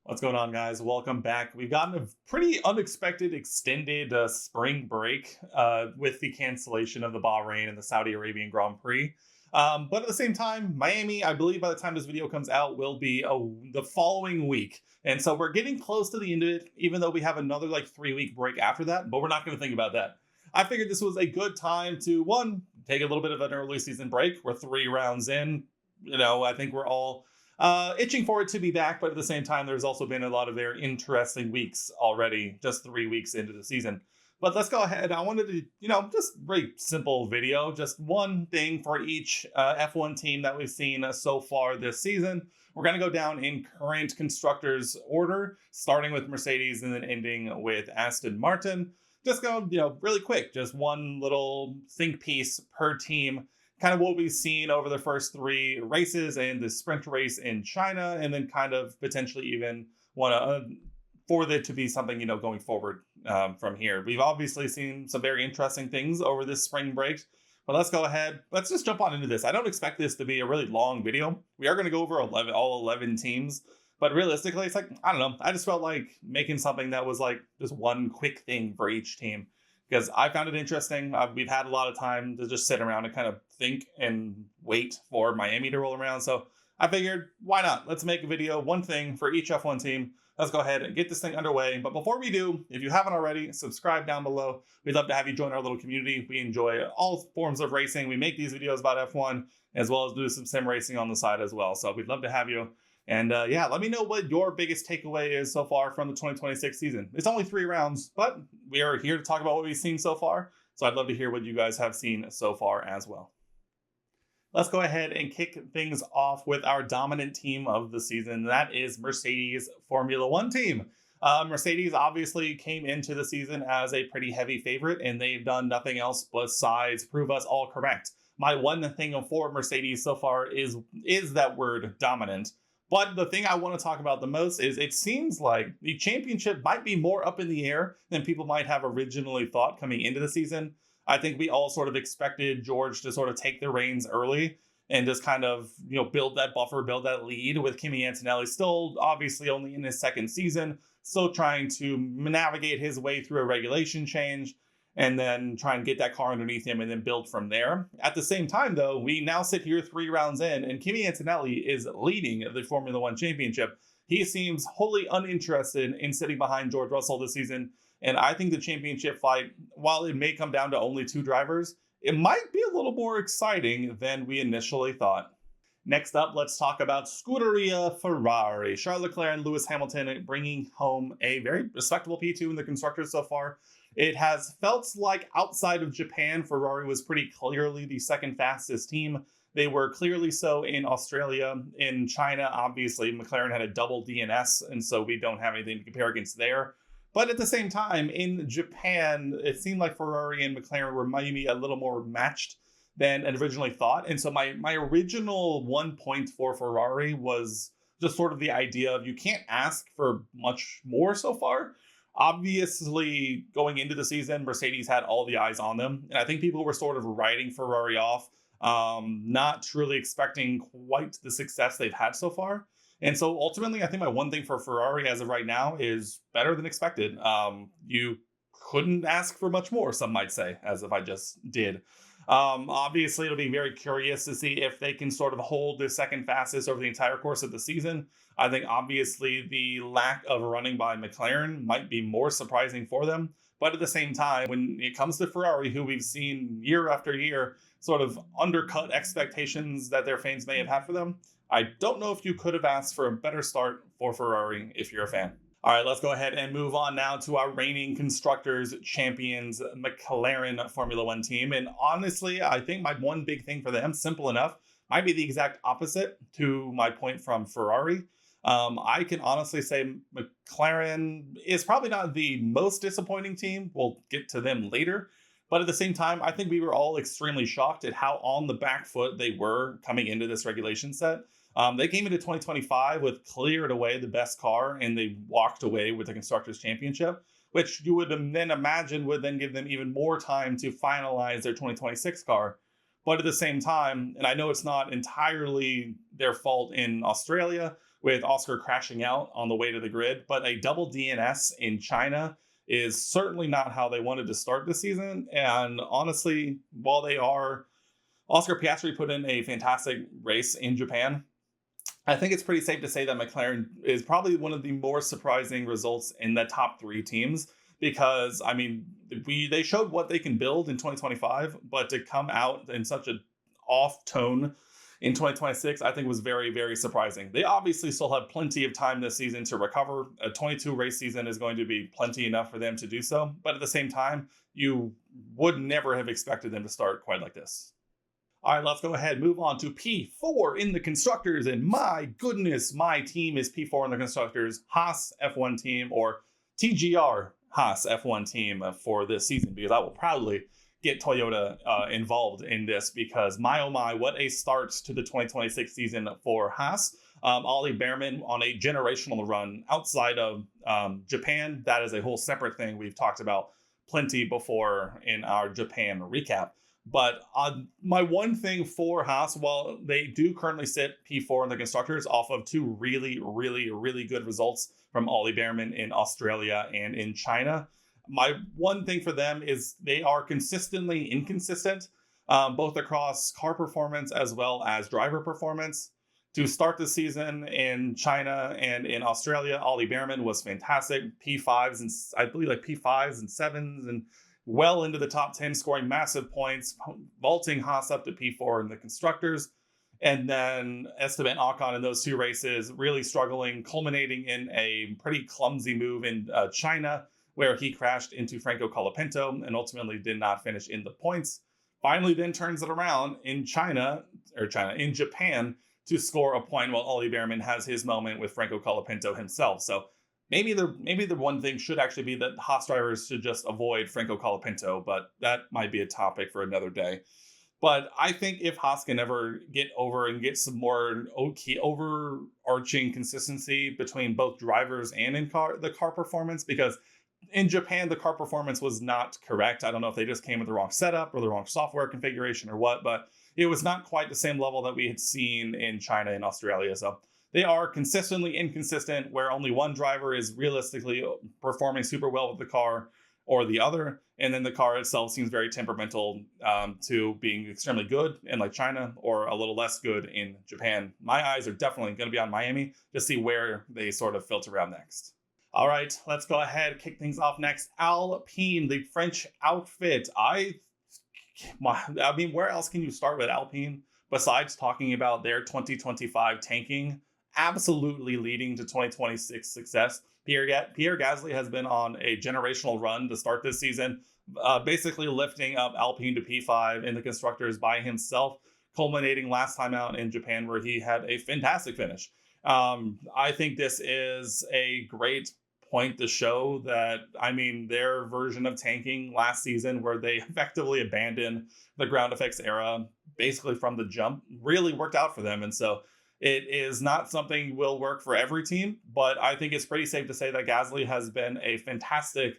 What's going on, guys? Welcome back. We've gotten a pretty unexpected extended spring break with the cancellation of the Bahrain and the Saudi Arabian Grand Prix. But at the same time, Miami, I believe by the time this video comes out, will be the following week. And so we're getting close to the end of it, even though we have another like 3 week break after that. But we're not going to think about that. I figured this was a good time to, one, take a little bit of an early season break. We're 3 rounds in. I think we're all itching for it to be back, but at the same time, there's also been a lot of very interesting weeks already, just 3 weeks into the season. But let's go ahead. I wanted to, just very simple video, just one thing for each F1 team that we've seen so far this season. We're going to go down in current constructors order, starting with Mercedes and then ending with Aston Martin. Just go, really quick, just one little think piece per team, kind of what we've seen over the first 3 races and the sprint race in China, and then kind of potentially even want to for there to be something, going forward from here. We've obviously seen some very interesting things over this spring break, but let's go ahead. Let's just jump on into this. I don't expect this to be a really long video. We are going to go over all 11 teams, but realistically, it's like, I don't know. I just felt like making something that was like just one quick thing for each team, because I found it interesting. We've had a lot of time to just sit around and kind of think and wait for Miami to roll around. So I figured, why not? Let's make a video, one thing for each F1 team. Let's go ahead and get this thing underway. But before we do, if you haven't already, subscribe down below. We'd love to have you join our little community. We enjoy all forms of racing. We make these videos about F1 as well as do some sim racing on the side as well. So we'd love to have you. And let me know what your biggest takeaway is so far from the 2026 season. It's only 3 rounds, but we are here to talk about what we've seen so far. So I'd love to hear what you guys have seen so far as well. Let's go ahead and kick things off with our dominant team of the season. That is Mercedes Formula One team. Mercedes obviously came into the season as a pretty heavy favorite, and they've done nothing else besides prove us all correct. My one thing for Mercedes so far is that word dominant. But the thing I want to talk about the most is it seems like the championship might be more up in the air than people might have originally thought coming into the season. I think we all sort of expected George to sort of take the reins early and just kind of, build that buffer, build that lead, with Kimi Antonelli still obviously only in his second season, still trying to navigate his way through a regulation change and then try and get that car underneath him and then build from there. At the same time, though, we now sit here 3 rounds in and Kimi Antonelli is leading the Formula One championship. He seems wholly uninterested in sitting behind George Russell this season. And I think the championship fight, while it may come down to only 2 drivers, it might be a little more exciting than we initially thought. Next up, let's talk about Scuderia Ferrari. Charles Leclerc and Lewis Hamilton bringing home a very respectable P2 in the constructors so far. It has felt like outside of Japan, Ferrari was pretty clearly the second fastest team. They were clearly so in Australia. In China, obviously, McLaren had a double DNS, and so we don't have anything to compare against there. But at the same time, in Japan, it seemed like Ferrari and McLaren were maybe a little more matched than originally thought. And so my original 1 point for Ferrari was just sort of the idea of you can't ask for much more so far. Obviously, going into the season, Mercedes had all the eyes on them. And I think people were sort of writing Ferrari off, not truly expecting quite the success they've had so far. And so ultimately, I think my one thing for Ferrari as of right now is better than expected. You couldn't ask for much more, some might say, as if I just did. Obviously, it'll be very curious to see if they can sort of hold the second fastest over the entire course of the season. I think obviously the lack of running by McLaren might be more surprising for them. But at the same time, when it comes to Ferrari, who we've seen year after year sort of undercut expectations that their fans may have had for them, I don't know if you could have asked for a better start for Ferrari if you're a fan. All right, let's go ahead and move on now to our reigning constructors champions, McLaren Formula One team. And honestly, I think my one big thing for them, simple enough, might be the exact opposite to my point from Ferrari. I can honestly say McLaren is probably not the most disappointing team. We'll get to them later. But at the same time, I think we were all extremely shocked at how on the back foot they were coming into this regulation set. They came into 2025 with cleared away the best car, and they walked away with the Constructors' Championship, which you would then imagine would then give them even more time to finalize their 2026 car. But at the same time, and I know it's not entirely their fault in Australia, with Oscar crashing out on the way to the grid. But a double DNS in China is certainly not how they wanted to start the season. And honestly, while Oscar Piastri put in a fantastic race in Japan, I think it's pretty safe to say that McLaren is probably one of the more surprising results in the top three teams because, I mean, they showed what they can build in 2025, but to come out in such an off tone in 2026, I think was very, very surprising. They obviously still have plenty of time this season to recover. A 22 race season is going to be plenty enough for them to do so. But at the same time, you would never have expected them to start quite like this. All right, let's go ahead, move on to P4 in the Constructors. And my goodness, my team is P4 in the Constructors, Haas F1 team, or TGR Haas F1 team for this season, because I will proudly get Toyota involved in this because my oh my, what a start to the 2026 season for Haas. Ollie Behrman on a generational run outside of Japan. That is a whole separate thing we've talked about plenty before in our Japan recap. But my one thing for Haas, while they do currently sit P4 in the Constructors off of two really, really, really good results from Ollie Behrman in Australia and in China, my one thing for them is they are consistently inconsistent, both across car performance as well as driver performance. To start the season in China and in Australia, Ollie Behrman was fantastic. P5s and I believe like P5s and 7s and well into the top 10, scoring massive points, vaulting Haas up to P4 in the Constructors. And then Esteban Ocon in those two races really struggling, culminating in a pretty clumsy move in China, where he crashed into Franco Colapinto and ultimately did not finish in the points. Finally then turns it around in in Japan to score a point while Ollie Behrman has his moment with Franco Colapinto himself. So maybe the one thing should actually be that Haas drivers should just avoid Franco Colapinto, but that might be a topic for another day. But I think if Haas can ever get over and get some more overarching consistency between both drivers and in the car performance, because in Japan, the car performance was not correct. I don't know if they just came with the wrong setup or the wrong software configuration or what, but it was not quite the same level that we had seen in China and Australia. So they are consistently inconsistent, where only one driver is realistically performing super well with the car or the other. And then the car itself seems very temperamental to being extremely good in like China or a little less good in Japan. My eyes are definitely going to be on Miami to see where they sort of filter out next. All right, let's go ahead, kick things off next. Alpine, the French outfit. I mean, where else can you start with Alpine besides talking about their 2025 tanking absolutely leading to 2026 success? Pierre Gasly has been on a generational run to start this season, basically lifting up Alpine to P5 in the Constructors by himself, culminating last time out in Japan where he had a fantastic finish. I think this is a great point to show that, I mean, their version of tanking last season, where they effectively abandoned the ground effects era basically from the jump, really worked out for them. And so it is not something will work for every team, but I think it's pretty safe to say that Gasly has been a fantastic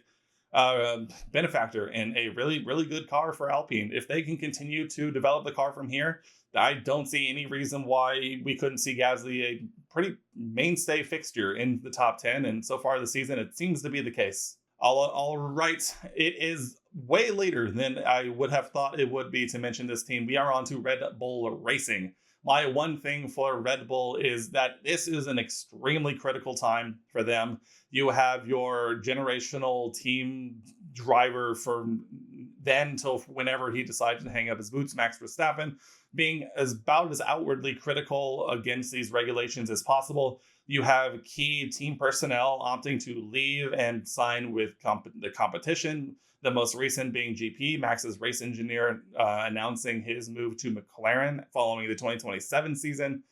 benefactor in a really, really good car for Alpine. If they can continue to develop the car from here, I don't see any reason why we couldn't see Gasly a pretty mainstay fixture in the top 10. And so far this season, it seems to be the case. All right. It is way later than I would have thought it would be to mention this team. We are on to Red Bull Racing. My one thing for Red Bull is that this is an extremely critical time for them. You have your generational team driver from then till whenever he decides to hang up his boots, Max Verstappen, being about as outwardly critical against these regulations as possible. You have key team personnel opting to leave and sign with the competition. The most recent being GP, Max's race engineer, announcing his move to McLaren following the 2027 season.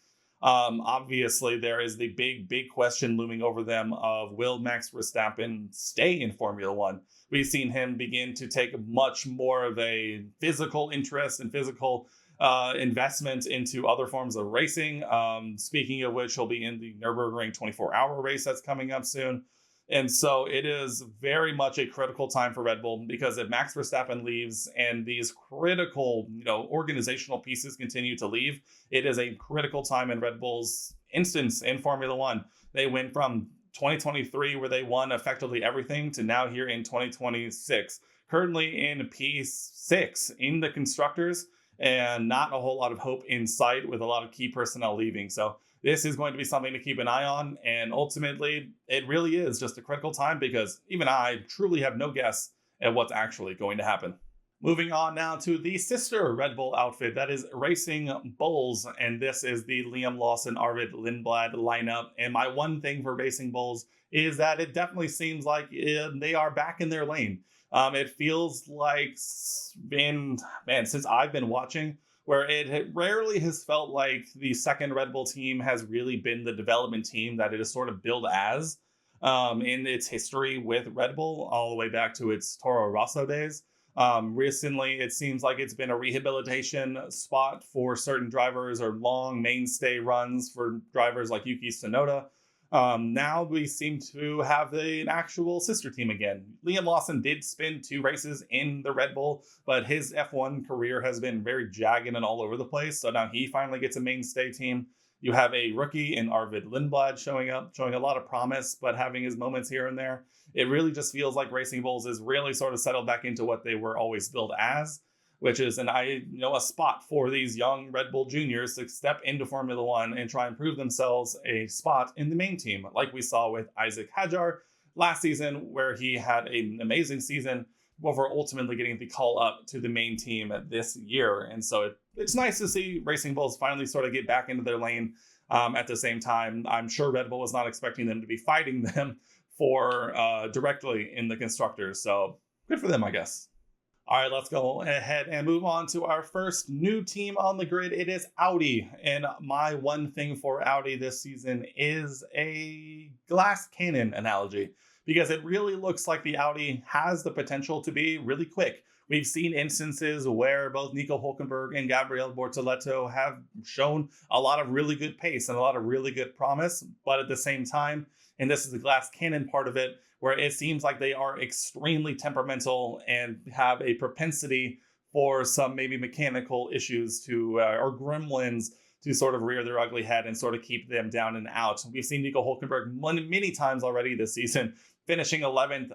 Obviously, there is the big question looming over them of, will Max Verstappen stay in Formula One? We've seen him begin to take much more of a physical interest and physical investment into other forms of racing. Speaking of which, he'll be in the Nürburgring 24-hour race that's coming up soon. And so it is very much a critical time for Red Bull, because if Max Verstappen leaves and these critical, organizational pieces continue to leave, it is a critical time in Red Bull's instance in Formula One. They went from 2023, where they won effectively everything, to now here in 2026. Currently in P6 in the constructors, and not a whole lot of hope in sight with a lot of key personnel leaving. So this is going to be something to keep an eye on. And ultimately, it really is just a critical time, because even I truly have no guess at what's actually going to happen. Moving on now to the sister Red Bull outfit, that is Racing Bulls, and this is the Liam Lawson, Arvid Lindblad lineup. And my one thing for Racing Bulls is that it definitely seems like they are back in their lane. It feels like since I've been watching, where it rarely has felt like the second Red Bull team has really been the development team that it is sort of billed as in its history with Red Bull, all the way back to its Toro Rosso days. Recently, it seems like it's been a rehabilitation spot for certain drivers, or long mainstay runs for drivers like Yuki Tsunoda. Now we seem to have an actual sister team again. Liam Lawson did spin 2 races in the Red Bull, but his F1 career has been very jagged and all over the place. So now he finally gets a mainstay team. You have a rookie in Arvid Lindblad showing up, showing a lot of promise, but having his moments here and there. It really just feels like Racing Bulls is really sort of settled back into what they were always billed as, which is a spot for these young Red Bull juniors to step into Formula One and try and prove themselves a spot in the main team, like we saw with Isaac Hadjar last season, where he had an amazing season before ultimately getting the call up to the main team this year. And so it's nice to see Racing Bulls finally sort of get back into their lane. At the same time, I'm sure Red Bull was not expecting them to be fighting them for directly in the constructors. So good for them, I guess. All right, let's go ahead and move on to our first new team on the grid. It is Audi. And my one thing for Audi this season is a glass cannon analogy, because it really looks like the Audi has the potential to be really quick. We've seen instances where both Nico Hülkenberg and Gabriel Bortoleto have shown a lot of really good pace and a lot of really good promise, but at the same time, and this is the glass cannon part of it, where it seems like they are extremely temperamental and have a propensity for some maybe mechanical issues to or gremlins to sort of rear their ugly head and sort of keep them down and out. We've seen Nico Hülkenberg many times already this season, finishing 11th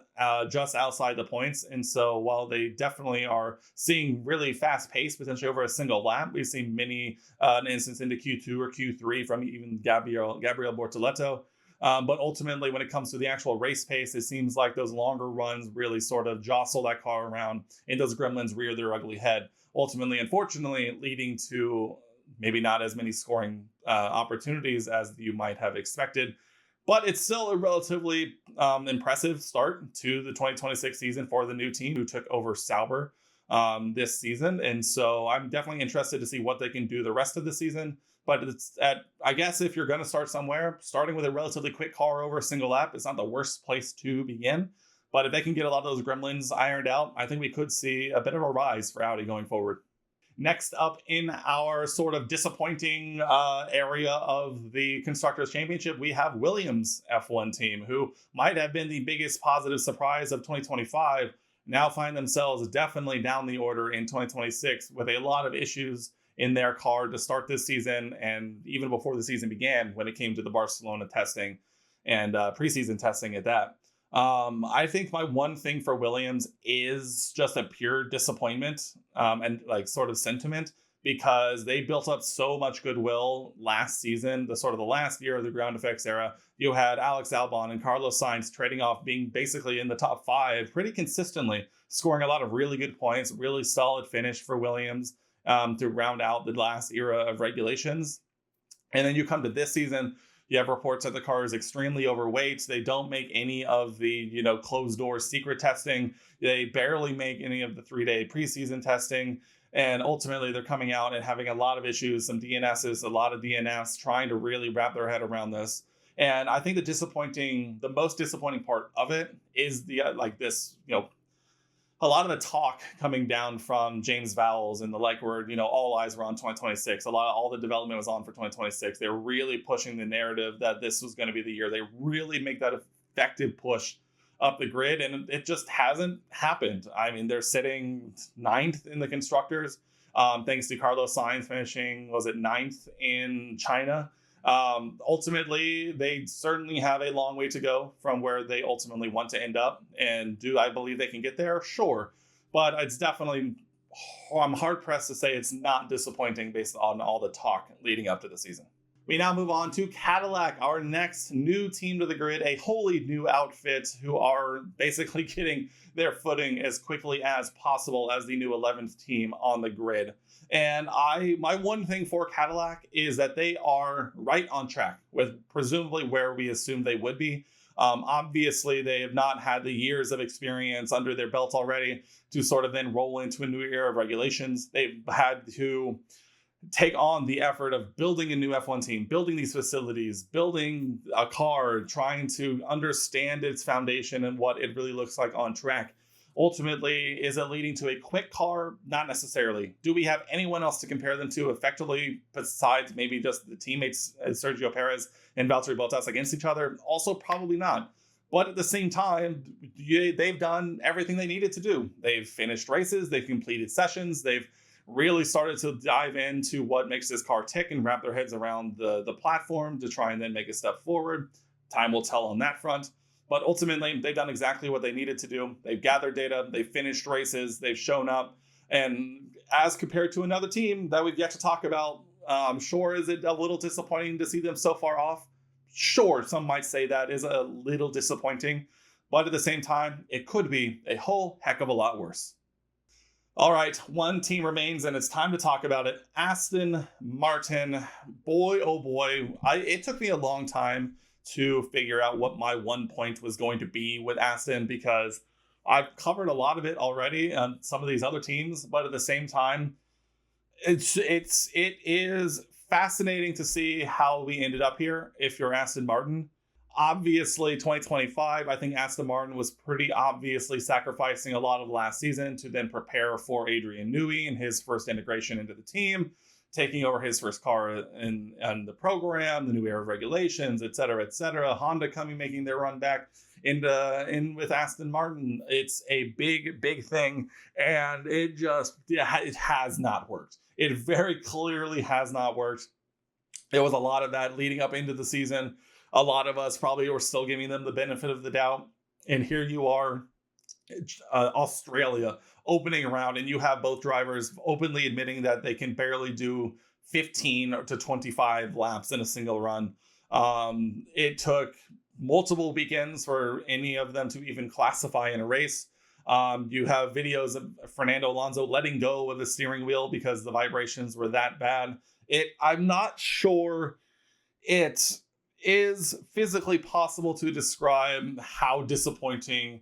just outside the points. And so while they definitely are seeing really fast pace, potentially over a single lap, we've seen many an instance into Q2 or Q3 from even Gabriel Bortoleto. But ultimately, when it comes to the actual race pace, it seems like those longer runs really sort of jostle that car around, and those gremlins rear their ugly head. Ultimately, unfortunately, leading to maybe not as many scoring opportunities as you might have expected. But it's still a relatively impressive start to the 2026 season for the new team who took over Sauber this season. And so I'm definitely interested to see what they can do the rest of the season. But I guess if you're going to start somewhere, starting with a relatively quick car over a single lap is not the worst place to begin. But if they can get a lot of those gremlins ironed out, I think we could see a bit of a rise for Audi going forward. Next up in our sort of disappointing area of the Constructors' Championship, we have Williams F1 team, who might have been the biggest positive surprise of 2025, now find themselves definitely down the order in 2026 with a lot of issues in their car to start this season, and even before the season began when it came to the Barcelona testing and preseason testing at that. I think my one thing for Williams is just a pure disappointment and like sort of sentiment, because they built up so much goodwill last season, the last year of the ground effects era. You had Alex Albon and Carlos Sainz trading off, being basically in the top 5 pretty consistently, scoring a lot of really good points, really solid finish for Williams to round out the last era of regulations. And then you come to this season, you have reports that the car is extremely overweight. They don't make any of the, closed door secret testing. They barely make any of the 3-day preseason testing. And ultimately, they're coming out and having a lot of issues, some DNSs, a lot of DNFs, trying to really wrap their head around this. And I think the most disappointing part of it is a lot of the talk coming down from James Vowles and where, all eyes were on 2026. All the development was on for 2026. They were really pushing the narrative that this was going to be the year they really make that effective push up the grid. And it just hasn't happened. I mean, they're sitting 9th in the constructors, thanks to Carlos Sainz finishing, was it 9th in China? Ultimately, they certainly have a long way to go from where they ultimately want to end up. And do I believe they can get there? Sure. But it's definitely, I'm hard pressed to say it's not disappointing based on all the talk leading up to the season. We now move on to Cadillac, our next new team to the grid, a wholly new outfit who are basically getting their footing as quickly as possible as the new 11th team on the grid. And my one thing for Cadillac is that they are right on track with presumably where we assumed they would be. Obviously, they have not had the years of experience under their belt already to sort of then roll into a new era of regulations. They've had to take on the effort of building a new F1 team, building these facilities, building a car, trying to understand its foundation and what it really looks like on track. Ultimately, is it leading to a quick car? Not necessarily. Do we have anyone else to compare them to effectively besides maybe just the teammates Sergio Perez and Valtteri Bottas against each other? Also, probably not. But at the same time, they've done everything they needed to do. They've finished races, they've completed sessions, they've really started to dive into what makes this car tick and wrap their heads around the platform to try and then make a step forward. Time will tell on that front. But ultimately, they've done exactly what they needed to do. They've gathered data, they've finished races, they've shown up. And as compared to another team that we've yet to talk about, sure, is it a little disappointing to see them so far off? Sure, some might say that is a little disappointing. But at the same time, it could be a whole heck of a lot worse. All right, one team remains, and it's time to talk about it. Aston Martin. Boy, oh boy. It took me a long time to figure out what my 1 point was going to be with Aston because I've covered a lot of it already on some of these other teams, but at the same time, it is fascinating to see how we ended up here if you're Aston Martin. Obviously, 2025, I think Aston Martin was pretty obviously sacrificing a lot of last season to then prepare for Adrian Newey and his first integration into the team, taking over his first car in the program, the new era of regulations, et cetera, et cetera. Honda making their run back in with Aston Martin. It's a big thing, and it has not worked. It very clearly has not worked. There was a lot of that leading up into the season. A lot of us probably were still giving them the benefit of the doubt. And here you are, Australia, opening around, and you have both drivers openly admitting that they can barely do 15 to 25 laps in a single run. It took multiple weekends for any of them to even classify in a race. You have videos of Fernando Alonso letting go of the steering wheel because the vibrations were that bad. I'm not sure it is physically possible to describe how disappointing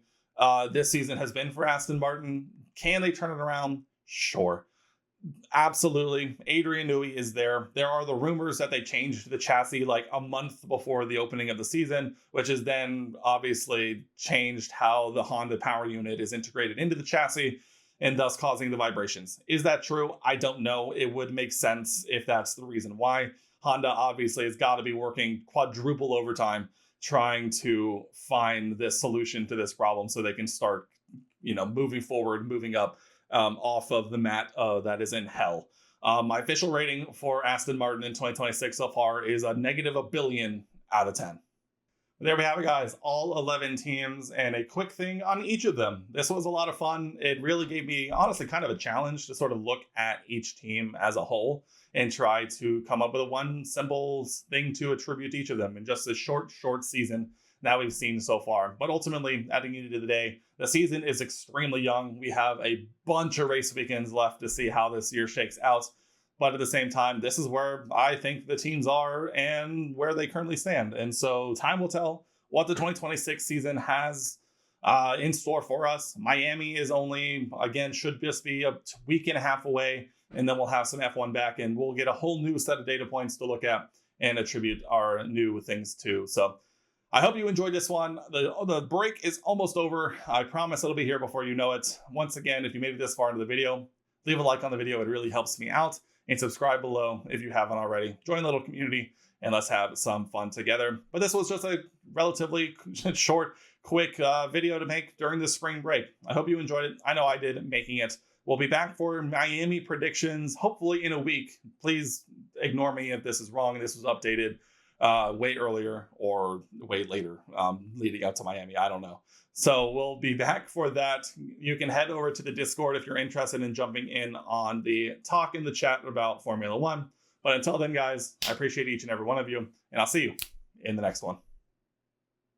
this season has been for Aston Martin. Can they turn it around? Sure. Absolutely. Adrian Newey is there. There are the rumors that they changed the chassis like a month before the opening of the season, which has then obviously changed how the Honda power unit is integrated into the chassis and thus causing the vibrations. Is that true? I don't know. It would make sense if that's the reason why. Honda obviously has got to be working quadruple overtime trying to find this solution to this problem so they can start, moving forward, moving up off of the mat that is in hell. My official rating for Aston Martin in 2026 so far is a negative a billion out of 10. There we have it, guys. All 11 teams and a quick thing on each of them. This was a lot of fun. It really gave me, honestly, kind of a challenge to sort of look at each team as a whole and try to come up with a one simple thing to attribute to each of them in just a short season that we've seen so far. But ultimately, at the end of the day, the season is extremely young. We have a bunch of race weekends left to see how this year shakes out. But at the same time, this is where I think the teams are and where they currently stand. And so time will tell what the 2026 season has in store for us. Miami is only, again, should just be a week and a half away. And then we'll have some F1 back and we'll get a whole new set of data points to look at and attribute our new things to. So I hope you enjoyed this one. The break is almost over. I promise it'll be here before you know it. Once again, if you made it this far into the video, leave a like on the video. It really helps me out. And subscribe below if you haven't already. Join the little community and let's have some fun together. But this was just a relatively short, quick video to make during the spring break. I hope you enjoyed it. I know I did making it. We'll be back for Miami predictions, hopefully in a week. Please ignore me if this is wrong and this was updated. way earlier or way later, leading up to Miami. I don't know. So we'll be back for that. You can head over to the Discord if you're interested in jumping in on the talk in the chat about Formula One. But until then, guys, I appreciate each and every one of you, and I'll see you in the next one.